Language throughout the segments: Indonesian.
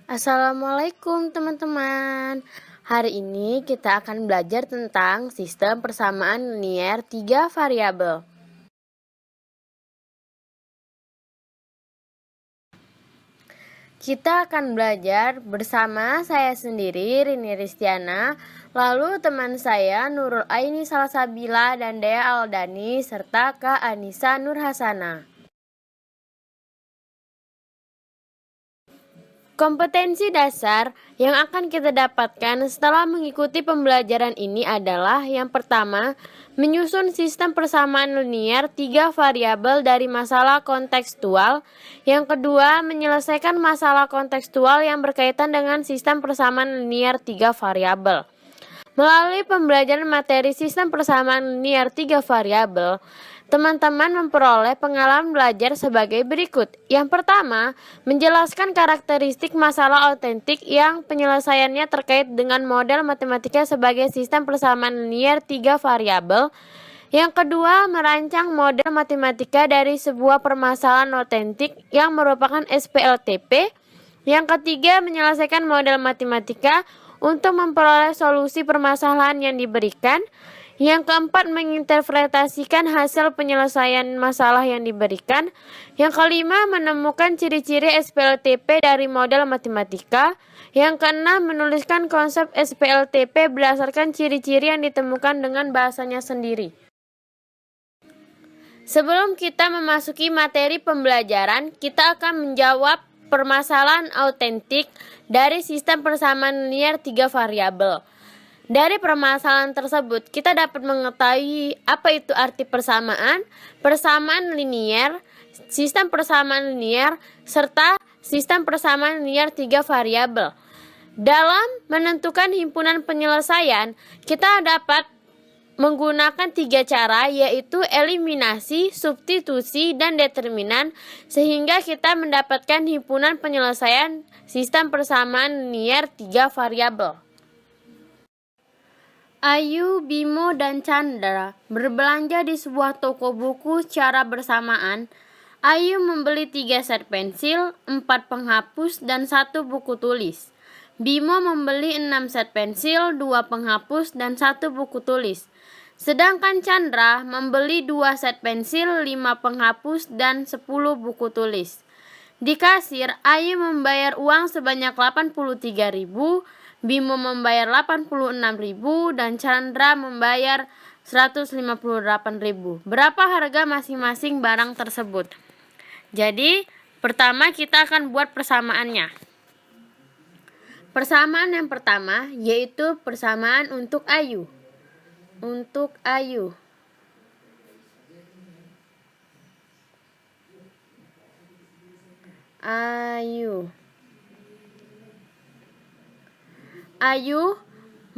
Assalamualaikum teman-teman. Hari ini kita akan belajar tentang sistem persamaan linier 3 variabel. Kita akan belajar bersama saya sendiri, Rini Ristiana, lalu teman saya Nurul Aini Salsabila dan Dea Aldani, serta Kak Anissa Nurhasana. Kompetensi dasar yang akan kita dapatkan setelah mengikuti pembelajaran ini adalah yang pertama, menyusun sistem persamaan linier 3 variabel dari masalah kontekstual. Yang kedua, menyelesaikan masalah kontekstual yang berkaitan dengan sistem persamaan linier 3 variabel. Melalui pembelajaran materi sistem persamaan linier 3 variabel, teman-teman memperoleh pengalaman belajar sebagai berikut. Yang pertama, menjelaskan karakteristik masalah autentik yang penyelesaiannya terkait dengan model matematika sebagai sistem persamaan linier 3 variabel. Yang kedua, merancang model matematika dari sebuah permasalahan autentik yang merupakan SPLTP. Yang ketiga, menyelesaikan model matematika untuk memperoleh solusi permasalahan yang diberikan. Yang keempat, menginterpretasikan hasil penyelesaian masalah yang diberikan. Yang kelima, menemukan ciri-ciri SPLTP dari model matematika. Yang keenam, menuliskan konsep SPLTP berdasarkan ciri-ciri yang ditemukan dengan bahasanya sendiri. Sebelum kita memasuki materi pembelajaran, kita akan menjawab permasalahan autentik dari sistem persamaan linier 3 variabel. Dari permasalahan tersebut, kita dapat mengetahui apa itu arti persamaan linier, sistem persamaan linier, serta sistem persamaan linier 3 variabel. Dalam menentukan himpunan penyelesaian, kita dapat menggunakan 3 cara, yaitu eliminasi, substitusi, dan determinan, sehingga kita mendapatkan himpunan penyelesaian sistem persamaan linier 3 variabel. Ayu, Bimo, dan Chandra berbelanja di sebuah toko buku secara bersamaan. Ayu membeli 3 set pensil, 4 penghapus, dan 1 buku tulis. Bimo membeli 6 set pensil, 2 penghapus, dan 1 buku tulis. Sedangkan Chandra membeli 2 set pensil, 5 penghapus, dan 10 buku tulis. Di kasir, Ayu membayar uang sebanyak 83.000, Bimo membayar 86.000, dan Chandra membayar 158.000. Berapa harga masing-masing barang tersebut? Jadi, pertama kita akan buat persamaannya. Persamaan yang pertama yaitu persamaan untuk Ayu. Untuk Ayu. Ayu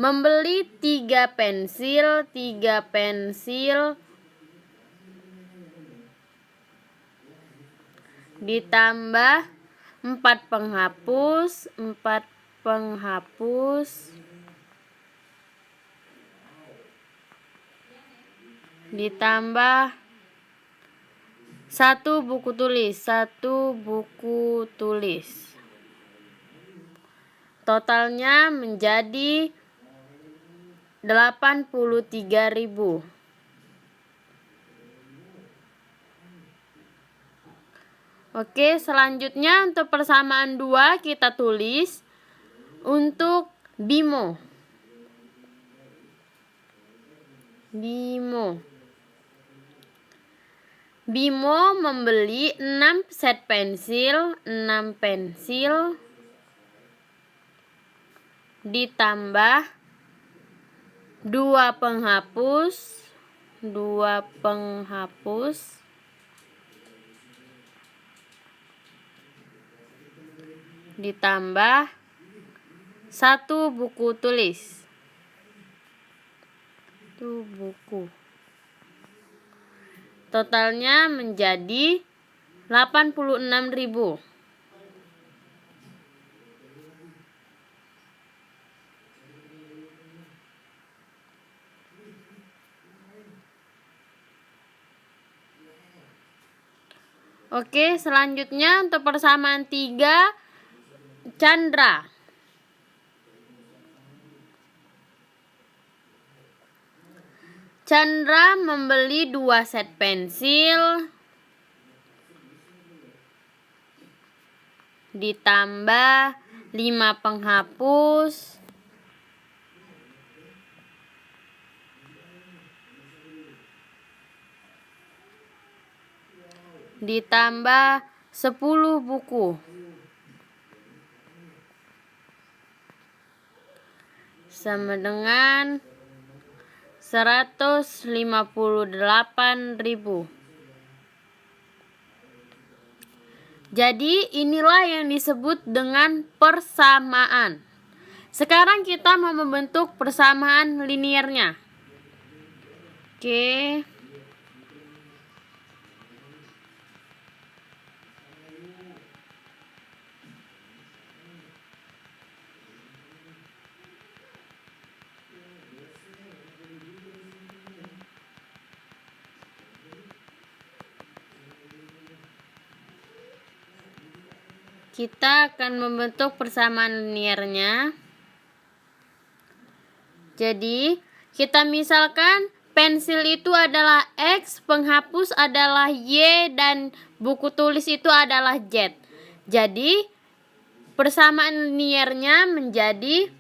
membeli 3 pensil, ditambah 4 penghapus, ditambah 1 buku tulis. Totalnya menjadi 83.000. Oke, selanjutnya untuk persamaan 2 kita tulis untuk Bimo. Bimo membeli 6 set pensil, ditambah 2 penghapus, ditambah 1 buku tulis. 1 buku. Totalnya menjadi 86.000. Oke, selanjutnya untuk persamaan 3 Chandra. Chandra membeli 2 set pensil ditambah 5 penghapus ditambah 10 buku sama dengan 158.000. Jadi inilah yang disebut dengan persamaan. Sekarang kita mau membentuk persamaan liniernya. Oke. Kita akan membentuk persamaan liniernya. Jadi, kita misalkan pensil itu adalah X, penghapus adalah Y, dan buku tulis itu adalah Z. Jadi, persamaan liniernya menjadi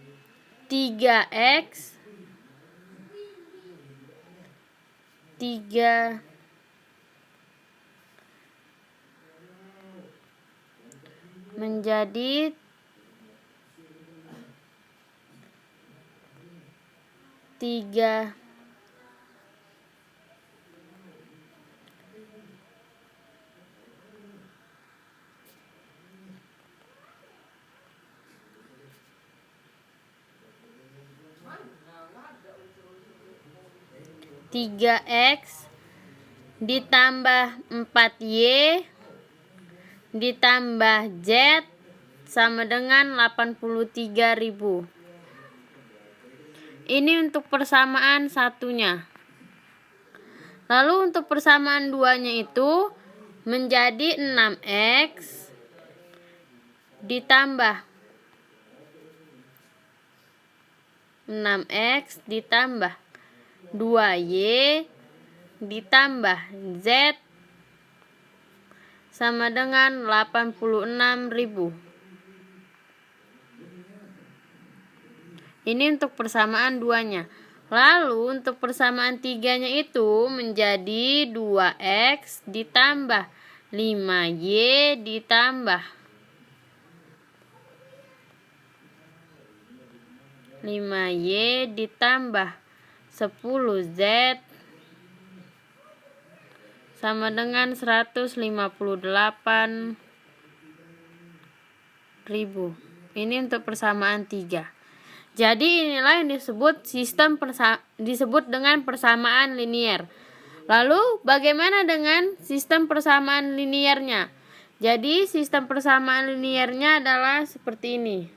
3X 3 menjadi 3 3X ditambah 4Y ditambah Z sama dengan 83.000. Ini untuk persamaan satunya. Lalu untuk persamaan duanya itu menjadi 6X ditambah 2Y ditambah Z sama dengan 86.000. Ini untuk persamaan duanya. Lalu untuk persamaan tiganya itu menjadi 2X ditambah 5Y ditambah 10Z sama dengan 158.000. Ini untuk persamaan 3. Jadi inilah yang disebut dengan persamaan linier. Lalu bagaimana dengan sistem persamaan liniernya? Jadi sistem persamaan liniernya adalah seperti ini.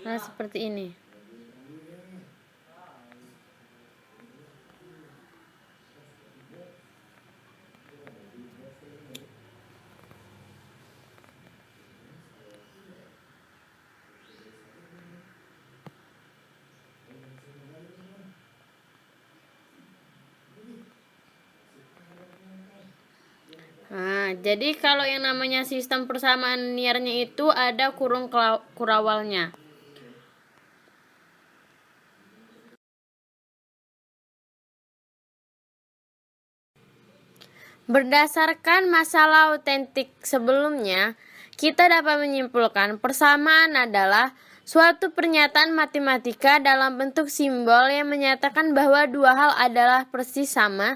Nah, seperti ini. Nah, jadi kalau yang namanya sistem persamaan liniernya itu ada kurung kurawalnya. Berdasarkan masalah autentik sebelumnya, kita dapat menyimpulkan persamaan adalah suatu pernyataan matematika dalam bentuk simbol yang menyatakan bahwa dua hal adalah persis sama.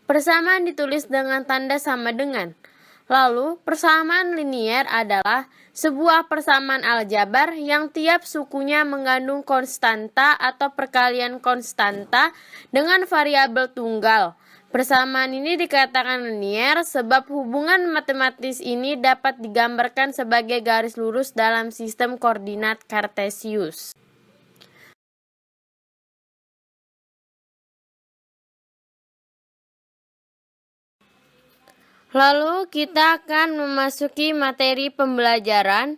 Persamaan ditulis dengan tanda sama dengan. Lalu, persamaan linier adalah sebuah persamaan aljabar yang tiap sukunya mengandung konstanta atau perkalian konstanta dengan variabel tunggal. Persamaan ini dikatakan linier sebab hubungan matematis ini dapat digambarkan sebagai garis lurus dalam sistem koordinat Kartesius. Lalu kita akan memasuki materi pembelajaran.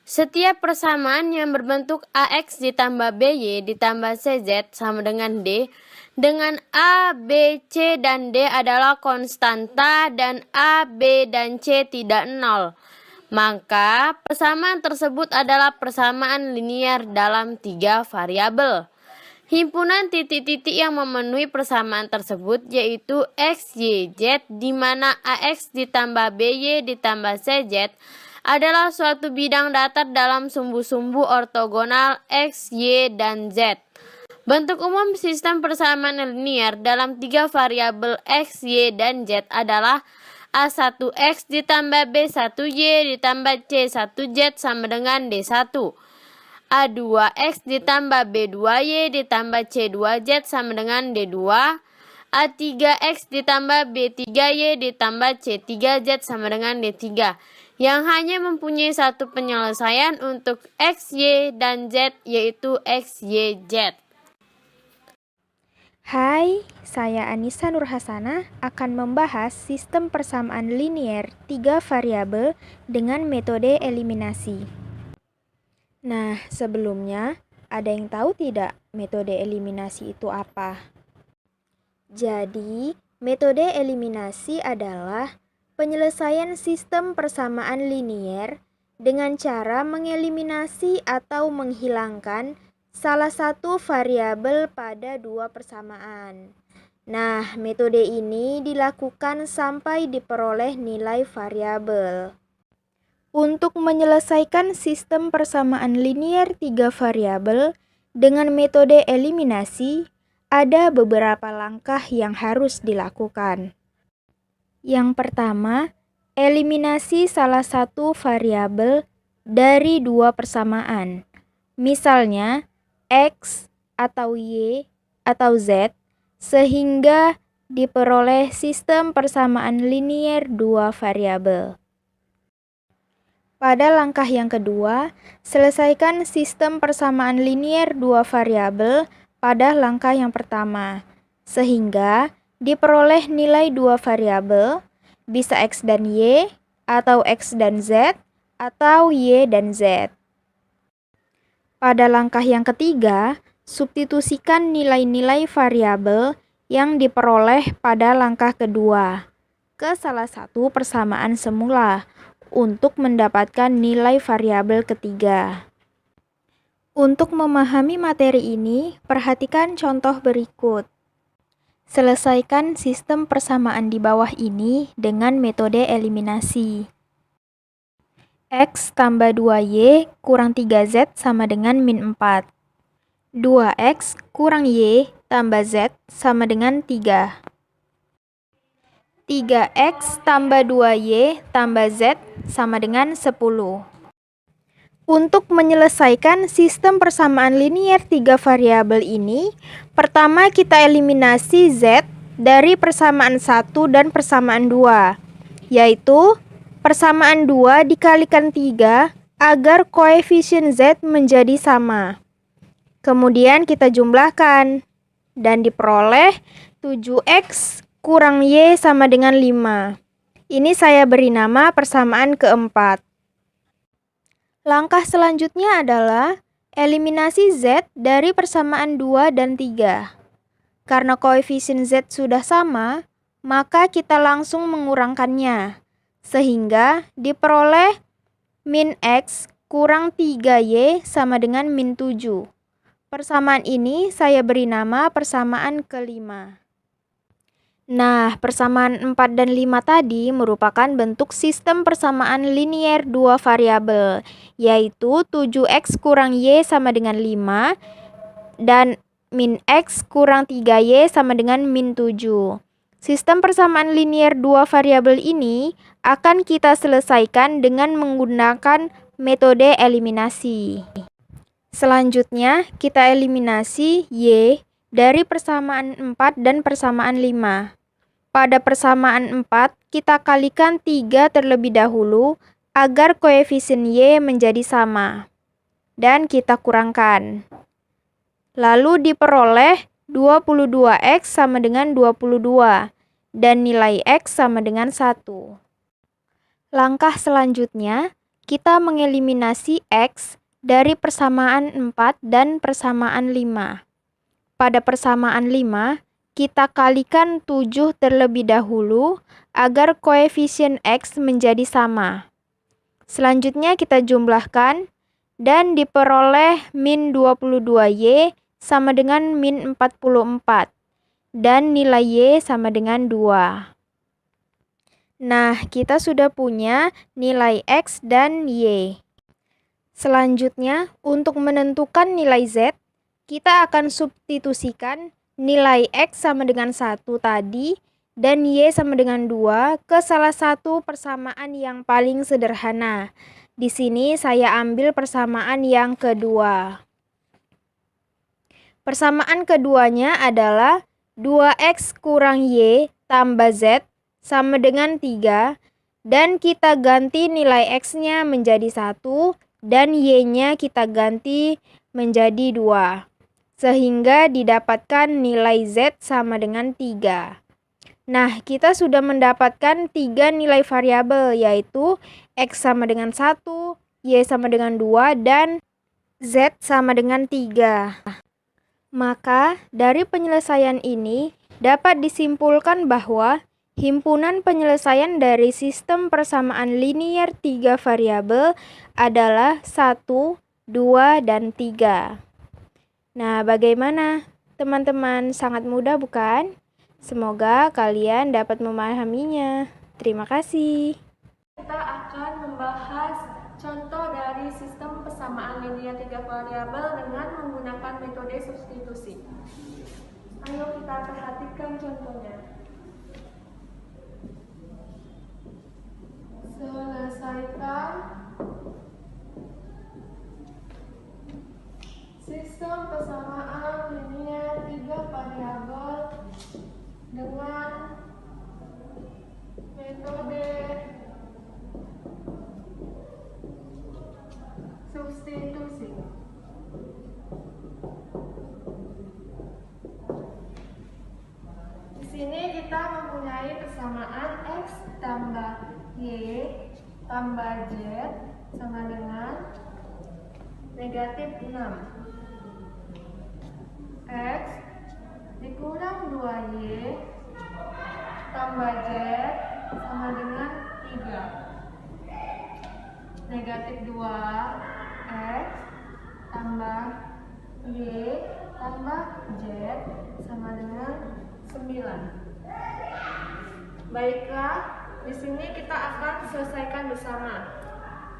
Setiap persamaan yang berbentuk AX ditambah BY ditambah CZ sama dengan D, dengan A, B, C, dan D adalah konstanta dan A, B, dan C tidak nol. Maka persamaan tersebut adalah persamaan linier dalam 3 variabel. Himpunan titik-titik yang memenuhi persamaan tersebut yaitu X, Y, Z, di mana AX ditambah BY ditambah CZ adalah suatu bidang datar dalam sumbu-sumbu ortogonal X, Y, dan Z. Bentuk umum sistem persamaan linier dalam 3 variabel X, Y, dan Z adalah A1X ditambah B1Y ditambah C1Z sama dengan D1. A2X ditambah B2Y ditambah C2Z sama dengan D2. A3X ditambah B3Y ditambah C3Z sama dengan D3. Yang hanya mempunyai satu penyelesaian untuk X, Y, dan Z yaitu X, Y, Z. Hai, saya Anissa Nurhasanah akan membahas sistem persamaan linier 3 variabel dengan metode eliminasi. Nah, sebelumnya, ada yang tahu tidak metode eliminasi itu apa? Jadi, metode eliminasi adalah penyelesaian sistem persamaan linier dengan cara mengeliminasi atau menghilangkan salah satu variabel pada 2 persamaan. Nah, metode ini dilakukan sampai diperoleh nilai variabel. Untuk menyelesaikan sistem persamaan linier 3 variabel dengan metode eliminasi, ada beberapa langkah yang harus dilakukan. Yang pertama, eliminasi salah satu variabel dari 2 persamaan. Misalnya, X atau Y atau Z, sehingga diperoleh sistem persamaan linier 2 variabel. Pada langkah yang kedua, selesaikan sistem persamaan linier 2 variabel pada langkah yang pertama, sehingga diperoleh nilai 2 variabel, bisa X dan Y, atau X dan Z, atau Y dan Z. Pada langkah yang ketiga, substitusikan nilai-nilai variabel yang diperoleh pada langkah kedua ke salah satu persamaan semula untuk mendapatkan nilai variabel ketiga. Untuk memahami materi ini, perhatikan contoh berikut. Selesaikan sistem persamaan di bawah ini dengan metode eliminasi. X tambah 2Y kurang 3Z sama dengan min 4. 2X kurang Y tambah Z sama dengan 3. 3X tambah 2Y tambah Z sama dengan 10. Untuk menyelesaikan sistem persamaan linier 3 variabel ini, pertama kita eliminasi Z dari persamaan 1 dan persamaan 2, yaitu persamaan 2 dikalikan 3 agar koefisien Z menjadi sama. Kemudian kita jumlahkan dan diperoleh 7X kurang Y sama dengan 5. Ini saya beri nama persamaan keempat. Langkah selanjutnya adalah eliminasi Z dari persamaan 2 dan 3. Karena koefisien Z sudah sama, maka kita langsung mengurangkannya, sehingga diperoleh min X kurang 3Y sama dengan min 7. Persamaan ini saya beri nama persamaan kelima. Nah, persamaan 4 dan 5 tadi merupakan bentuk sistem persamaan linier 2 variabel, yaitu 7X kurang Y sama dengan 5 dan min X kurang 3Y sama dengan min 7. Sistem persamaan linier 2 variabel ini akan kita selesaikan dengan menggunakan metode eliminasi. Selanjutnya, kita eliminasi Y dari persamaan 4 dan persamaan 5. Pada persamaan 4, kita kalikan 3 terlebih dahulu agar koefisien Y menjadi sama. Dan kita kurangkan. Lalu diperoleh 22X sama dengan 22. dan nilai X sama dengan 1. Langkah selanjutnya, kita mengeliminasi X dari persamaan 4 dan persamaan 5. Pada persamaan 5, kita kalikan 7 terlebih dahulu agar koefisien X menjadi sama. Selanjutnya kita jumlahkan dan diperoleh min 22Y sama dengan min 44 dan nilai Y sama dengan 2. Nah, kita sudah punya nilai X dan Y. Selanjutnya, untuk menentukan nilai Z, kita akan substitusikan nilai X sama dengan 1 tadi dan Y sama dengan 2 ke salah satu persamaan yang paling sederhana. Di sini saya ambil persamaan yang kedua. Persamaan keduanya adalah 2X kurang Y tambah Z sama dengan 3, dan kita ganti nilai X-nya menjadi 1 dan Y-nya kita ganti menjadi 2, sehingga didapatkan nilai Z sama dengan 3. Nah, kita sudah mendapatkan 3 nilai variabel, yaitu X sama dengan 1, Y sama dengan 2, dan Z sama dengan 3. Maka, dari penyelesaian ini dapat disimpulkan bahwa himpunan penyelesaian dari sistem persamaan linier 3 variabel adalah 1, 2, dan 3. Nah, bagaimana teman-teman? Sangat mudah bukan? Semoga kalian dapat memahaminya. Terima kasih. Kita akan membahas contoh dari sistem persamaan linier 3 variabel dengan menggunakan metode substitusi. Ayo kita perhatikan contohnya. Selesaikan sistem persamaan linier 3 variabel dengan metode substitusi. Di sini kita mempunyai persamaan X tambah Y tambah Z sama dengan negatif 6. X dikurang 2Y tambah Z sama dengan 3. Negatif 2 X tambah Y tambah Z sama dengan 9. Baiklah, di sini kita akan selesaikan bersama.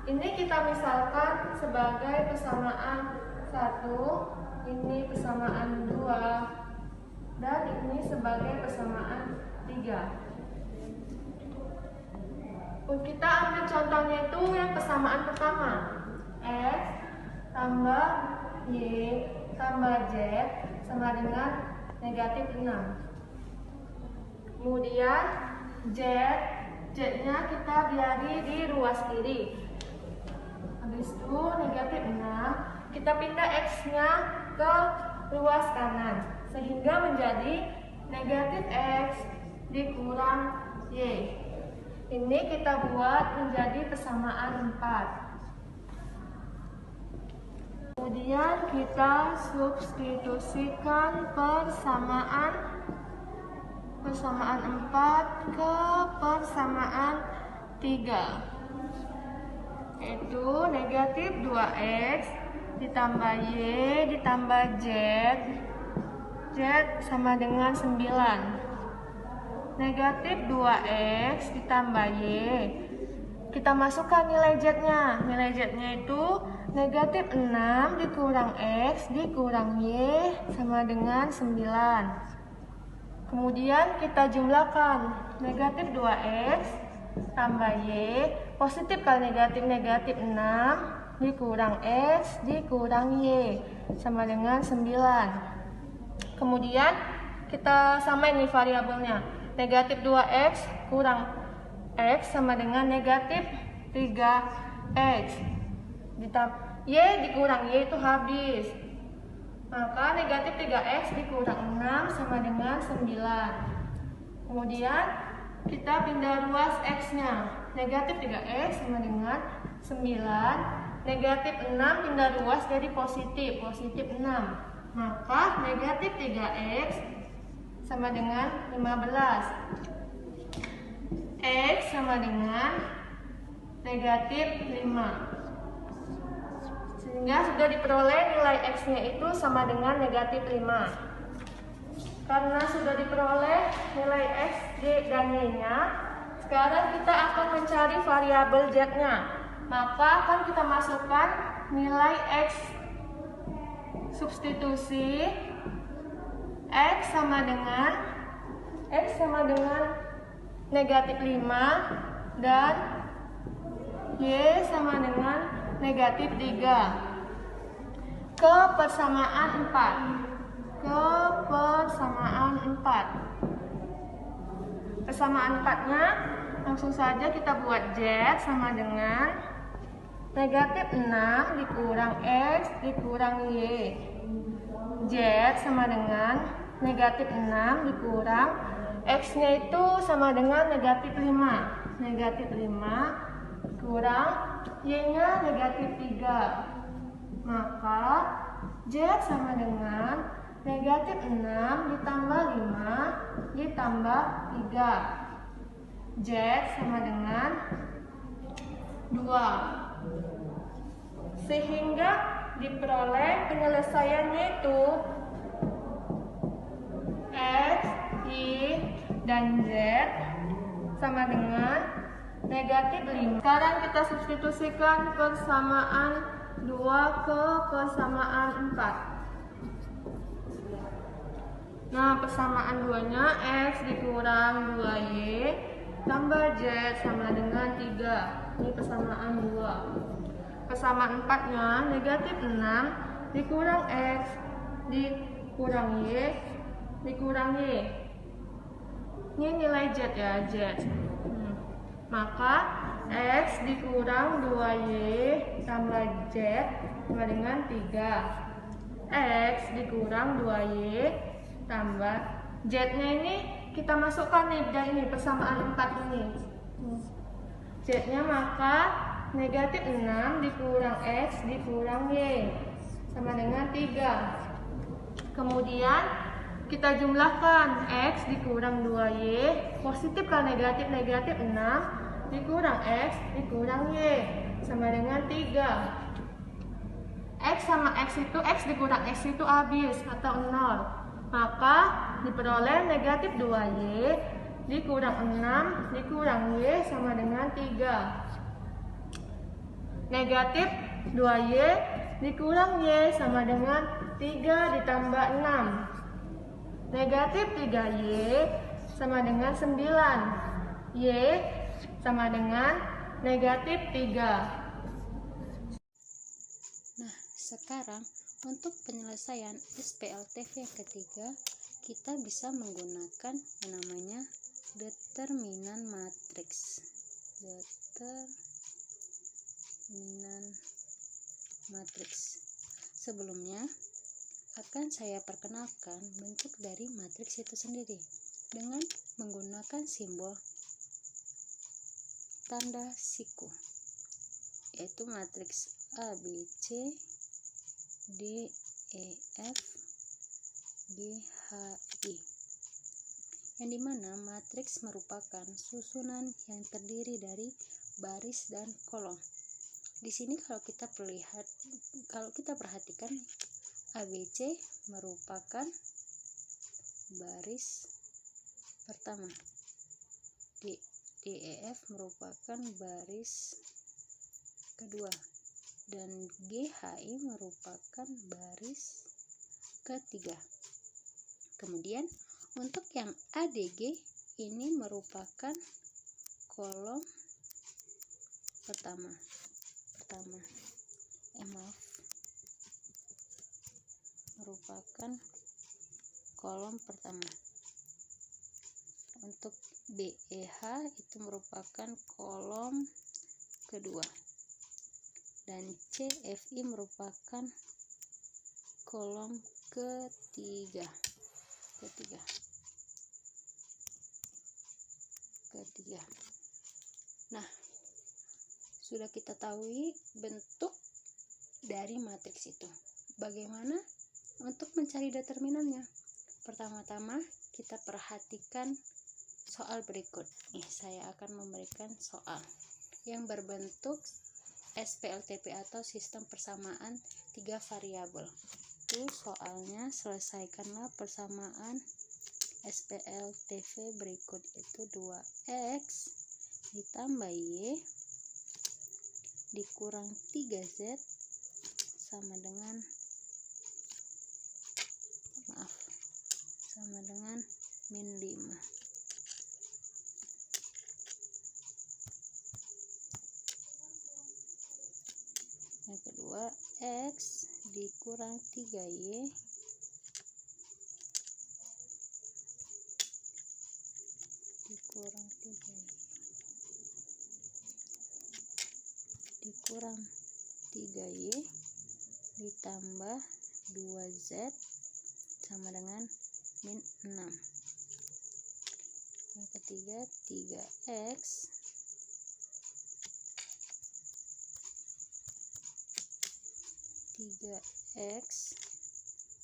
Ini kita misalkan sebagai persamaan 1, ini persamaan 2, dan ini sebagai persamaan 3. Kita ambil contohnya itu yang persamaan pertama, X tambah Y tambah Z sama dengan negatif 6. Kemudian Z-nya kita biari di ruas kiri. Habis itu negatif 6, kita pindah X-nya ke ruas kanan, sehingga menjadi negatif X dikurang Y. Ini kita buat menjadi persamaan 4. Kemudian kita substitusikan persamaan 4 ke persamaan 3, yaitu negatif 2X ditambah Y ditambah Z sama dengan 9. Negatif 2X ditambah Y, kita masukkan nilai Z-nya. Nilai Z-nya itu negatif 6 dikurang X dikurang Y sama dengan 9. Kemudian kita jumlahkan negatif 2X tambah Y, positif kali negatif, negatif 6 dikurang X dikurang Y sama dengan 9. Kemudian kita samain nih variabelnya. Negatif 2X kurang X sama dengan negatif 3X. Y dikurang Y itu habis. Maka negatif 3X dikurang 6 sama dengan 9. Kemudian kita pindah ruas X-nya. Negatif 3X sama dengan 9. Negatif 6 pindah ruas jadi positif 6. Maka negatif 3X sama dengan 15. X sama dengan negatif 5. Sehingga sudah diperoleh nilai X-nya itu sama dengan negatif 5. Karena sudah diperoleh nilai X, Y, dan Y-nya, sekarang kita akan mencari variabel Z-nya. Maka akan kita masukkan nilai X substitusi X sama dengan negatif 5 dan Y sama dengan negatif 3 ke persamaan 4. Persamaan 4-nya langsung saja kita buat Z sama dengan negatif 6 dikurang X dikurang Y. Z sama dengan negatif 6 dikurang X-nya itu sama dengan negatif 5. Negatif 5 dikurang Y-nya negatif 3. Maka Z sama dengan negatif 6 ditambah 5 ditambah 3. Z sama dengan 2. Sehingga diperoleh penyelesaiannya itu X, Y, dan Z sama dengan negatif 5. Sekarang kita substitusikan persamaan 2 ke persamaan 4. Nah, persamaan 2-nya X dikurang 2Y tambah Z sama dengan 3. Ini persamaan 2. Persamaan 4-nya negatif 6 dikurang X dikurang Y dikurang Y. Ini nilai Z ya, Z. Maka X dikurang 2Y tambah Z sama dengan 3. X dikurang 2Y tambah Z-nya ini kita masukkan nih dan ini persamaan 4 ini. Z-nya maka negatif 6 dikurang X dikurang Y sama dengan 3. Kemudian kita jumlahkan X dikurang 2Y, positif kan negatif 6 dikurang X dikurang Y sama dengan 3. X sama X itu, X dikurang X itu habis atau 0. Maka diperoleh negatif 2Y dikurang 6 dikurang Y sama dengan 3. Negatif 2Y dikurang Y sama dengan 3 ditambah 6. Negatif 3Y sama dengan 9. Y sama dengan negatif 3. Nah, sekarang untuk penyelesaian SPLTV yang ketiga, kita bisa menggunakan yang namanya determinan matriks. Sebelumnya, akan saya perkenalkan bentuk dari matriks itu sendiri dengan menggunakan simbol tanda siku, yaitu matriks A, B, C, D, E, F, G, H, I, yang dimana matriks merupakan susunan yang terdiri dari baris dan kolom. Di sini kalau kita perhatikan ABC merupakan baris pertama, DEF merupakan baris kedua, dan GHI merupakan baris ketiga. Kemudian untuk yang ADG ini merupakan kolom pertama merupakan kolom pertama. Untuk BEH itu merupakan kolom kedua, dan CFI merupakan kolom ketiga. 3. Nah, sudah kita tahu bentuk dari matriks itu. Bagaimana untuk mencari determinannya? Pertama-tama kita perhatikan soal berikut. Saya akan memberikan soal yang berbentuk SPLTP atau sistem persamaan 3 variabel. Itu soalnya selesaikanlah persamaan SPLTP berikut, itu 2x ditambah y dikurang 3z sama dengan min 5. Yang kedua, x dikurang 3y dikurang 3y ditambah 2z sama dengan min 6. Yang ketiga, 3x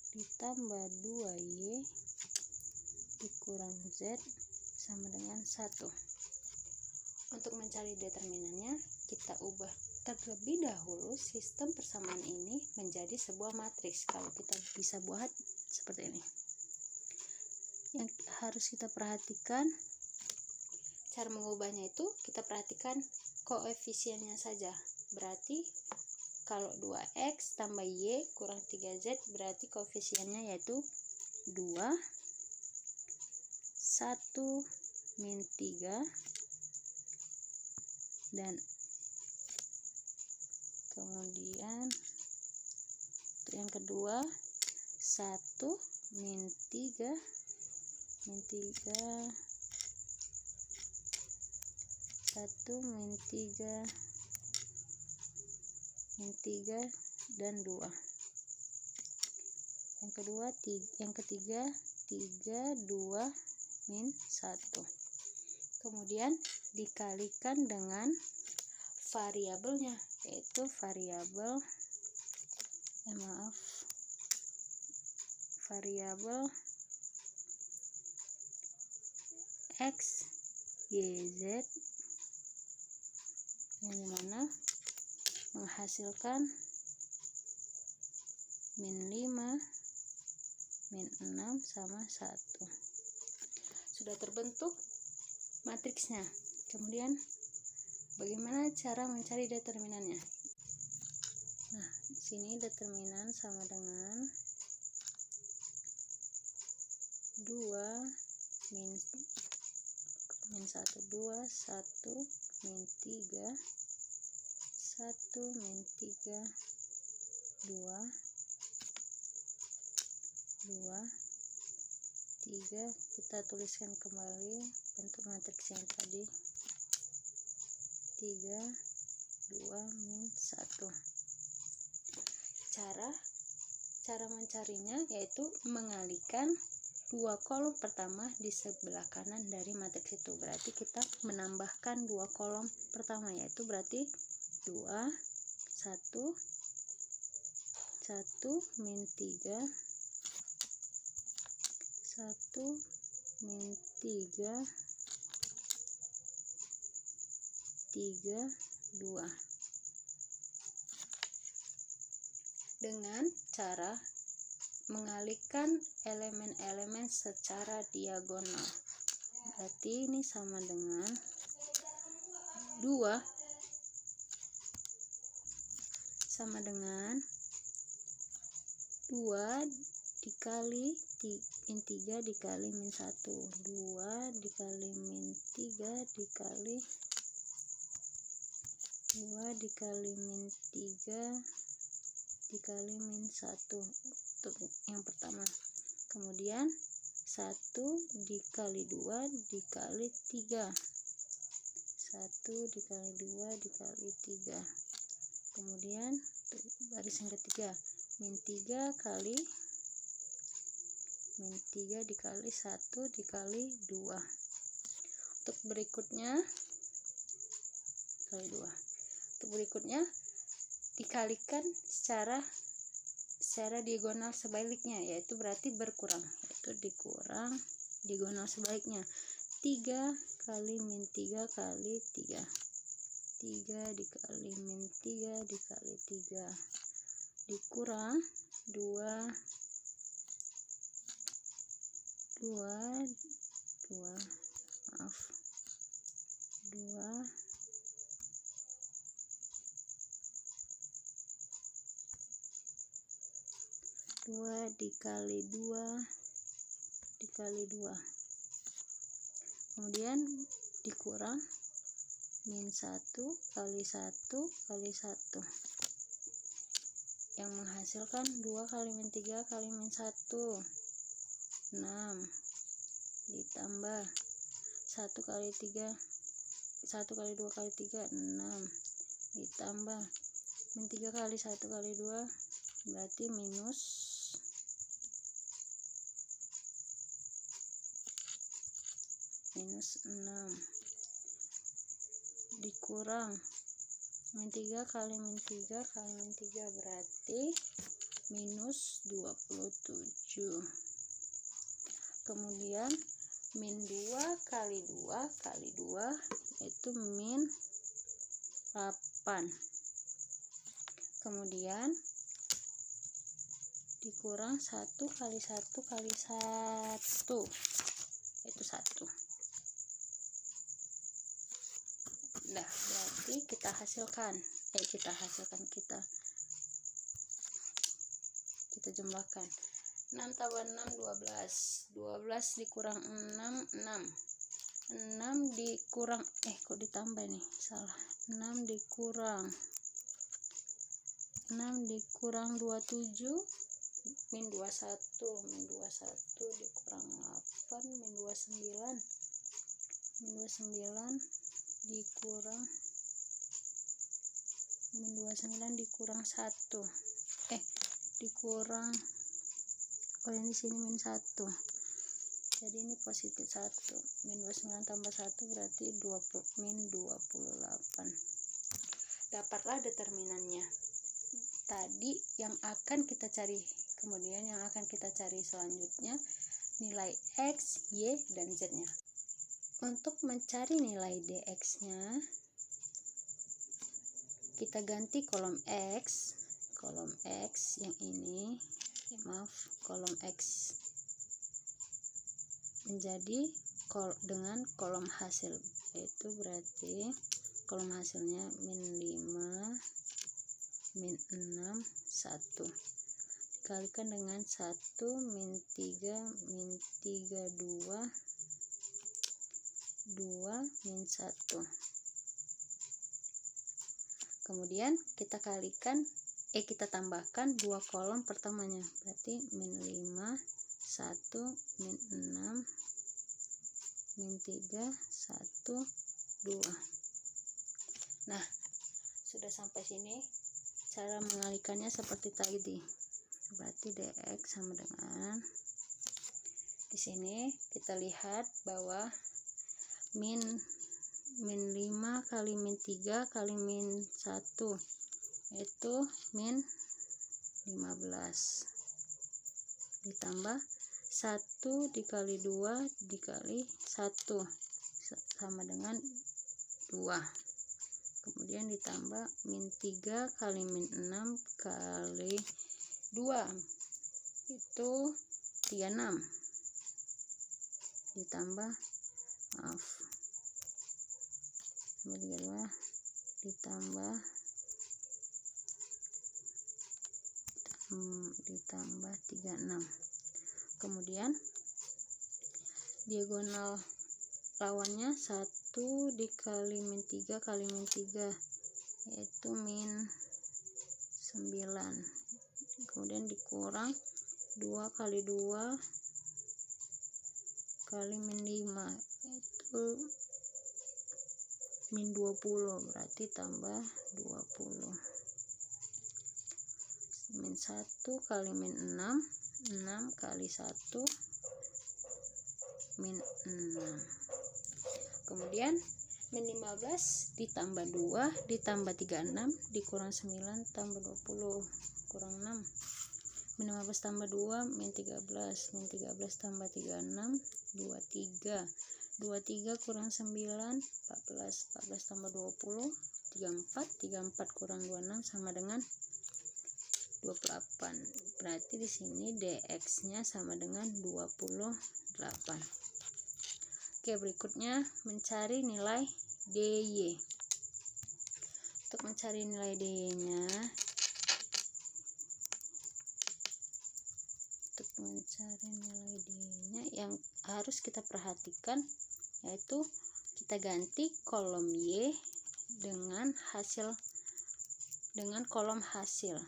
ditambah 2y dikurang z sama dengan 1. Untuk mencari determinannya, kita ubah terlebih dahulu sistem persamaan ini menjadi sebuah matriks. Kalau kita bisa buat seperti ini, yang harus kita perhatikan cara mengubahnya itu, kita perhatikan koefisiennya saja. Berarti kalau 2x tambah y kurang 3z, berarti koefisiennya yaitu 2, 1, min 3, dan kemudian yang kedua 1 min 3 dan 2. Yang ketiga 3, 2, min 1. Kemudian dikalikan dengan variabelnya, yaitu variabel x, y, z, yang dimana menghasilkan min 5, min 6 sama 1. Sudah terbentuk matriksnya. Kemudian bagaimana cara mencari determinannya? Nah, di sini determinan sama dengan 2 min 1, 2, 1 min 3, 1 min 3, 2, 3. Kita tuliskan kembali bentuk matriks yang tadi, 3, 2, min 1. Cara mencarinya yaitu mengalihkan 2 kolom pertama di sebelah kanan dari matriks itu. Berarti kita menambahkan 2 kolom pertama, yaitu berarti 2, 1, min 3, 1 min 3, 3, 2. Dengan cara mengalihkan elemen-elemen secara diagonal. Berarti ini sama dengan 2 sama dengan 2 dikali min 3 dikali min 1, 2 dikali min 3 dikali 2 dikali min 3 dikali min 1 untuk yang pertama. Kemudian 1 dikali 2 dikali 3, 1 dikali 2 dikali 3. Kemudian baris yang ketiga, min 3 dikali 1 dikali 2. Untuk berikutnya kali 2. Untuk berikutnya dikalikan secara diagonal sebaliknya, yaitu berarti berkurang, yaitu dikurang diagonal sebaliknya. 3 kali min 3 kali 3, 3 dikali min 3 dikali 3, dikurang 2 dikali 2 dikali 2, kemudian dikurang min 1 kali 1 kali 1, yang menghasilkan 2 kali min 3 kali min 1, 6, ditambah 1 kali 3 1 kali 2 kali 3, 6, ditambah min 3 kali 1 kali 2 berarti minus 6, dikurang min 3 kali min 3 kali min 3 berarti minus 27. Kemudian min 2 kali 2 kali 2 itu min 8. Kemudian dikurang 1 kali 1 kali 1 yaitu 1. Nah, berarti kita jumlahkan 6 tambah 6 12, 12 dikurang 6 6, 6 dikurang kok ditambah nih, salah, 6 dikurang 27 min 21, min 21 dikurang 8 min 29 dikurang min 29 dikurang 1 dikurang ini sini min 1, jadi ini positif 1, min 29 tambah 1 berarti min 28. Dapatlah determinannya tadi yang akan kita cari. Kemudian yang akan kita cari selanjutnya nilai X, Y, dan Z nya. Untuk mencari nilai dx nya kita ganti kolom X yang ini, kolom X menjadi dengan kolom hasil, yaitu berarti kolom hasilnya min 5 min 6 1 dikalikan dengan 1 min 3 min 3 2 min 1, kemudian kita tambahkan 2 kolom pertamanya, berarti min 5 1 min 6 min 3 1 2. Nah, sudah sampai sini. Cara mengalikannya seperti tadi, berarti dx sama dengan, di sini kita lihat bahwa min 5 kali min 3 kali min 1 itu min 15 ditambah 1 dikali 2 dikali 1 sama dengan 2, kemudian ditambah min 3 kali min 6 kali 2 itu 36 ditambah ditambah 36, kemudian diagonal lawannya 1 dikali min 3 kali min 3 yaitu min 9, kemudian dikurang 2 kali 2 kali min 5 itu min 20, berarti tambah 20, min 1 kali min 6 kali 1 min 6, kemudian Kemudian min 15 ditambah 2 ditambah 36 dikurang 9 tambah 20 kurang 6. Min 15 tambah 2 min 13 tambah 36 23 kurang 9 14 tambah 20 34 kurang 26 sama dengan 28. Berarti di sini dx-nya sama dengan 28. Oke, berikutnya mencari nilai dy. Untuk mencari nilai dy-nya, yang harus kita perhatikan yaitu kita ganti kolom y dengan kolom hasil.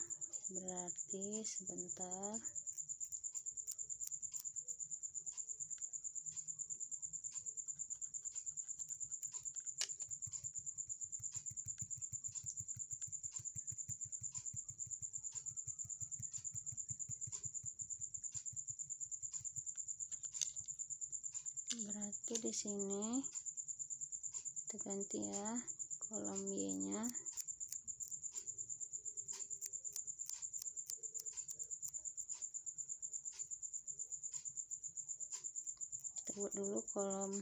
Berarti sebentar. Berarti di sini kita ganti ya kolom y-nya. Kita buat dulu kolom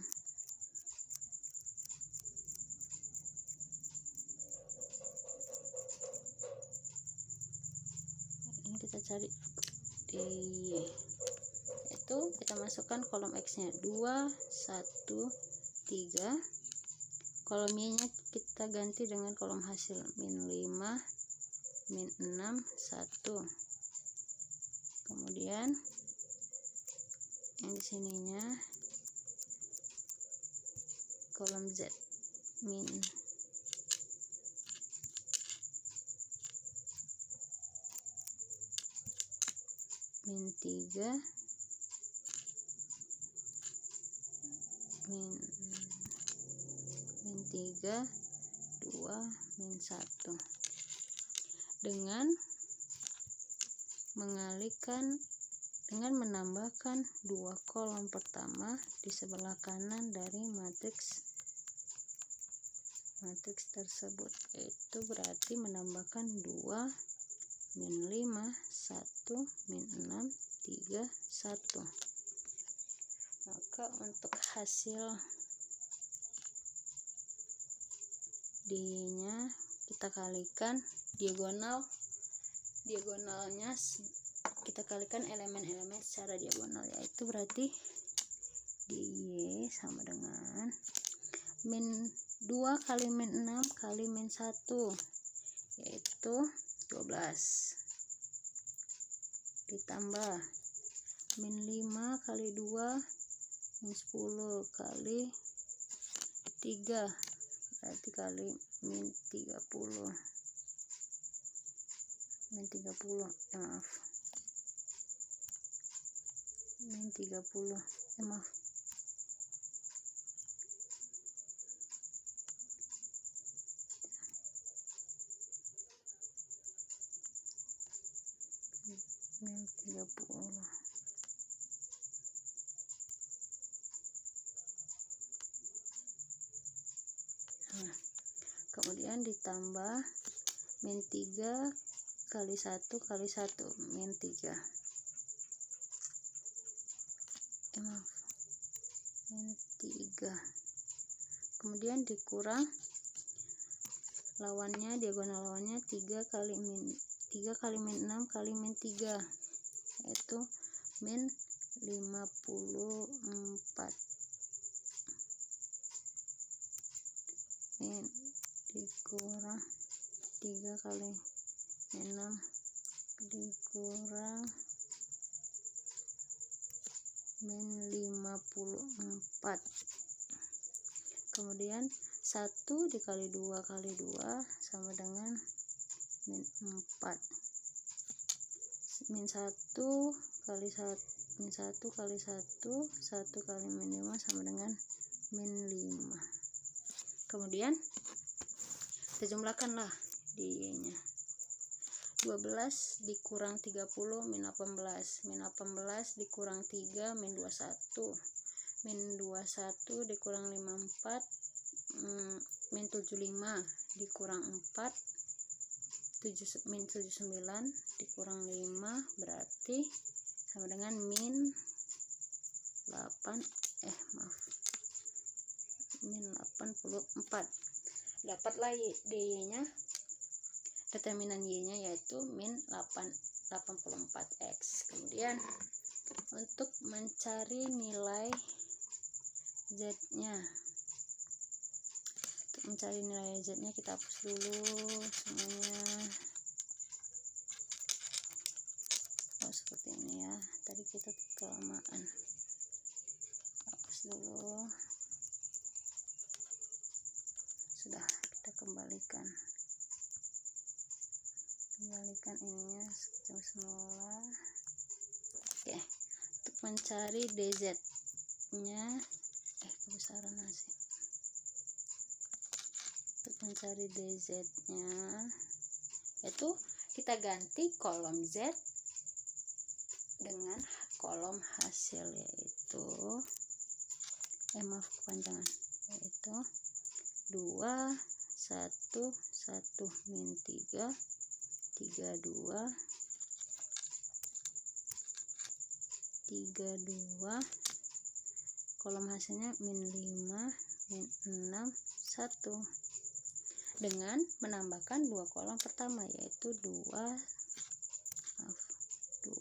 ini, kita cari dy. Itu kita masukkan kolom x-nya 2 1 3. Kolom y-nya kita ganti dengan kolom hasil min 5 min 6 1. Kemudian yang di sininya kolom z min 3 min 3 2 min 1 dengan menambahkan 2 kolom pertama di sebelah kanan dari matriks tersebut, yaitu berarti menambahkan 2 min 5 1 min 6 3 1. Maka untuk hasil dy-nya kita kalikan diagonalnya kita kalikan elemen-elemen secara diagonal, yaitu berarti dy sama dengan min 2 kali min 6 kali min 1, yaitu 12 ditambah min 5 kali 2 min 10 kali 3 berarti kali min 30 min 30 maaf min 30 maaf min 30. Nah, kemudian ditambah min 3 kali 1 kali 1 min 3 min 3, kemudian dikurang lawannya, diagonal lawannya 3 kali min 6 kali min 3, yaitu min 54 min dikurang 3 kali 6 dikurang min 54, kemudian 1 dikali 2 kali 2 sama dengan min 4, min 1 kali 1 min 1 kali 1 1 kali min 5 sama dengan min 5. Kemudian kita jumlahkanlah dy nya 12 dikurang 30 min 18 dikurang 3 min 21 min 21 dikurang 54 min 75 dikurang 4, min 79 dikurang 5 berarti sama dengan min 84. Dapatlah dy nya, determinan y nya yaitu min 84x. Kemudian untuk mencari nilai z nya, kita hapus dulu semuanya. Seperti ini ya, tadi kita kelamaan, hapus dulu. Sudah, kita kembalikan ininya seperti semula. Oke, untuk mencari dz nya kebesaran masih. Untuk mencari dz nya itu kita ganti kolom z dengan kolom hasil, yaitu kepanjangan, yaitu 2 1 1 min 3 3 2 kolom hasilnya min 5 min 6 1 dengan menambahkan 2 kolom pertama, yaitu 2 1 1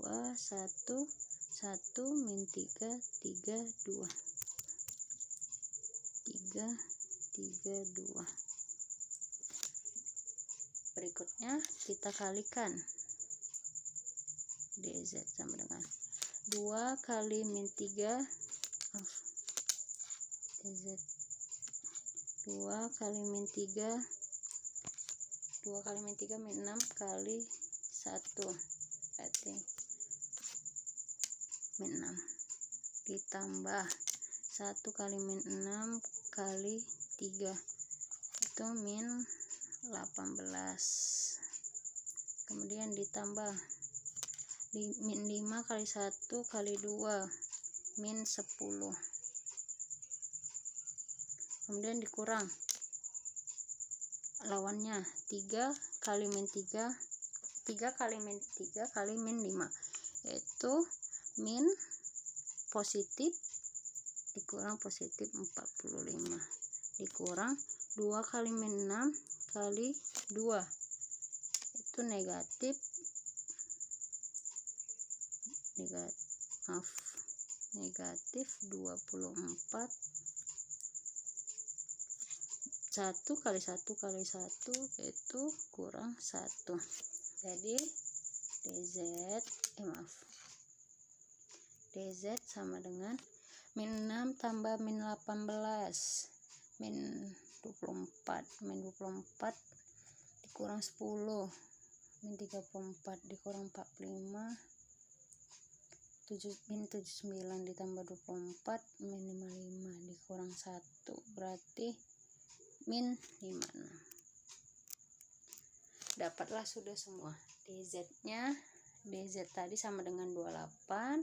min 3 3 2 Berikutnya kita kalikan dz sama dengan 2 kali min 3 dz 2 kali min 3 min 6 kali 1 berarti min 6 ditambah 1 kali min 6 kali 3 itu min 18, kemudian ditambah min 5 kali 1 kali 2 min 10, kemudian dikurang lawannya 3 kali min 3 kali min 5, yaitu min positif dikurang positif 45 dikurang 2 kali min 6 kali 2 itu negatif 24. 1 kali 1 kali 1 itu kurang 1. Jadi dz sama dengan min 6 tambah min 18 min 24 dikurang 10 min 34 dikurang 45 min 79 ditambah 24 min 55 dikurang 1 berarti min 56. Dapatlah sudah semua dz nya. Dz tadi sama dengan 28,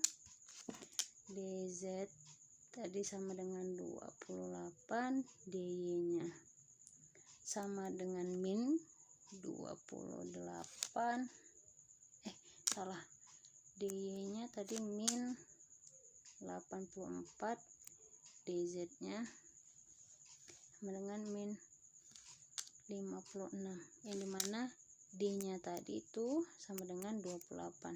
dz tadi sama dengan 28, dy nya sama dengan min 28, dy nya tadi min 84, dz nya sama dengan min 56, yang dimana d nya tadi itu sama dengan 28.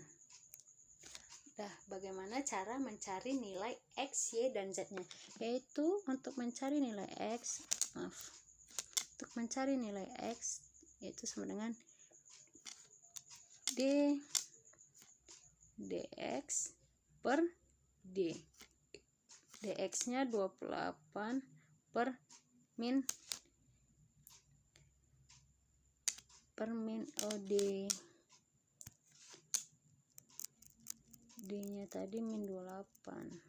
Bagaimana cara mencari nilai x, y, dan z nya? Yaitu untuk mencari nilai x yaitu sama dengan dx per d. Dx nya 28 per min d nya tadi min 28,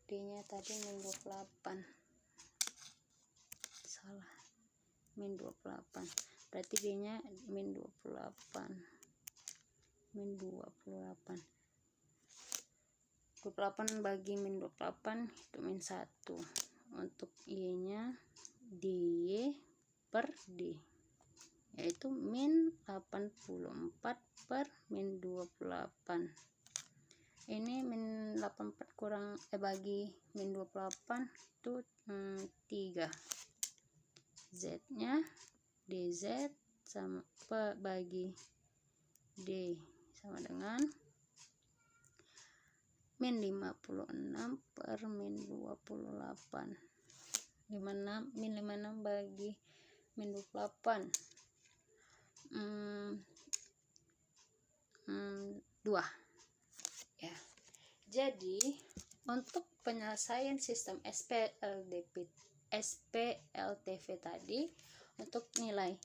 d nya tadi min 28, min 28 berarti d nya min 28. 28 bagi min 28 itu min 1. Untuk Y nya dy per D yaitu min 84 per min 28. Ini min 84 kurang bagi min 28 itu 3. Z nya dz sama bagi D sama dengan min 56 per min 28. Min 56 bagi min 28 2 ya. Jadi untuk penyelesaian sistem SPLTV tadi untuk nilai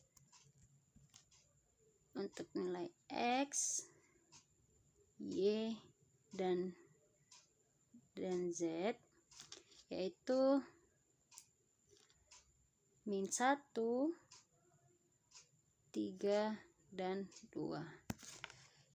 X, Y dan Z yaitu min 1, 3 dan 2.